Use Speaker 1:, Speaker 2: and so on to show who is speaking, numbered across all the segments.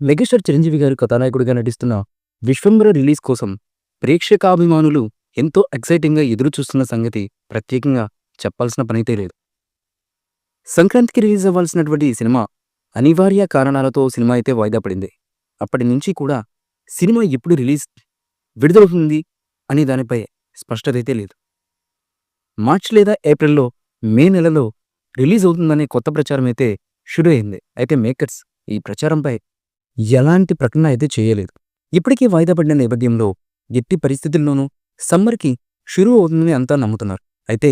Speaker 1: Megastar Chiranjeevi గారు కథానాయకుడిగా నటిస్తున్న 'విశ్వంబర' రిలీజ్ కోసం ప్రేక్షకాభిమానులు ఎంతో ఎక్సైటింగ్‌గా ఎదురు చూస్తున్న సంగతి ప్రత్యేకంగా చెప్పాల్సిన పనైతే లేదు. సంక్రాంతికి రిలీజ్ అవ్వాల్సినటువంటి ఈ సినిమా అనివార్య కారణాలతో సినిమా అయితే వాయిదా పడింది. అప్పటి నుంచి కూడా సినిమా ఎప్పుడు విడుదలవుతుంది అనే దానిపై స్పష్టత అయితే లేదు. మార్చ్ లేదా ఏప్రిల్‌లో, మే నెలలో రిలీజ్ అవుతుందనే కొత్త ప్రచారం అయితే షురు అయింది. అయితే మేకర్స్ ఈ ప్రచారంపై ఎలాంటి ప్రకటన అయితే చేయలేదు. ఇప్పటికీ వాయిదా పడిన నేపథ్యంలో ఎట్టి పరిస్థితుల్లోనూ సమ్మర్‌కి షురు అవుతుందని అంతా నమ్ముతున్నారు. అయితే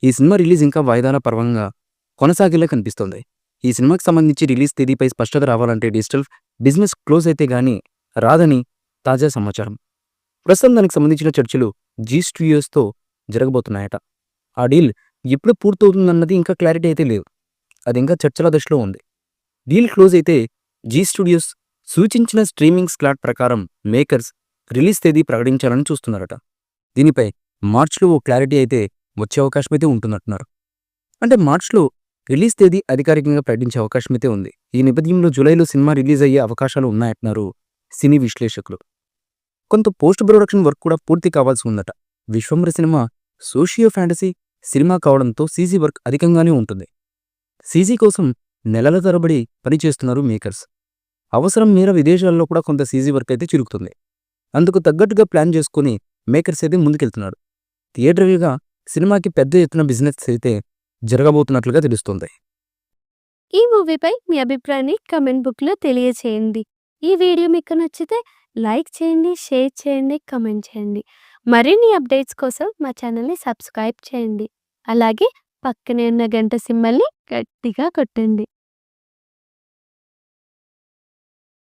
Speaker 1: ఈ సినిమా రిలీజ్ ఇంకా వాయిదాల పర్వంగా కొనసాగేలా కనిపిస్తోంది. ఈ సినిమాకి సంబంధించి రిలీజ్ తేదీపై స్పష్టత రావాలంటే డిజిటల్ బిజినెస్ క్లోజ్ అయితే గానీ రాదని తాజా సమాచారం. ప్రస్తుతం దానికి సంబంధించిన చర్చలు జీ స్టూడియోస్‌తో జరగబోతున్నాయట. ఆ డీల్ ఎప్పుడు పూర్తవుతుందన్నది ఇంకా క్లారిటీ అయితే లేదు. అది ఇంకా చర్చల దశలో ఉంది. డీల్ క్లోజ్ అయితే జీ స్టూడియోస్ సూచించిన స్ట్రీమింగ్ స్లాట్ ప్రకారం మేకర్స్ రిలీజ్ తేదీ ప్రకటించాలని చూస్తున్నారట. దీనిపై మార్చ్‌లో ఓ క్లారిటీ అయితే వచ్చే అవకాశం అయితే ఉంటుందంటున్నారు. అంటే మార్చ్‌లో రిలీజ్ తేదీ అధికారికంగా ప్రకటించే అవకాశం అయితే ఉంది. ఈ నేపథ్యంలో జూలైలో సినిమా రిలీజ్ అయ్యే అవకాశాలు ఉన్నాయంటున్నారు సినీ విశ్లేషకులు. కొంత పోస్ట్ ప్రొడక్షన్ వర్క్ కూడా పూర్తి కావాల్సి ఉందట. 'Vishwambhara' cinema socio fantasy cinema కావడంతో సీజీ వర్క్ అధికంగానే ఉంటుంది. సీజీ కోసం నెలల తరబడి పనిచేస్తున్నారు మేకర్స్. అవసరం మేర విదేశాల్లో కూడా కొంత సీజీ వర్క్ అయితే చిరుగుతుంది. అందుకు తగ్గట్టుగా ప్లాన్ చేసుకుని మేకర్స్ అయితే ముందుకెళ్తున్నారు. థియేటర్గా సినిమాకి పెద్ద ఎత్తున బిజినెస్ అయితే జరగబోతున్నట్లుగా తెలుస్తుంది.
Speaker 2: ఈ మూవీపై మీ అభిప్రాయాన్ని కమెంట్ బుక్లో తెలియచేయండి. ఈ వీడియో మీకు నచ్చితే లైక్ చేయండి, షేర్ చేయండి, కమెంట్ చేయండి. మరిన్ని అప్డేట్స్ కోసం మా ఛానల్ని సబ్స్క్రైబ్ చేయండి. అలాగే పక్కనే ఉన్న గంట సింబల్ని గట్టిగా కొట్టండి.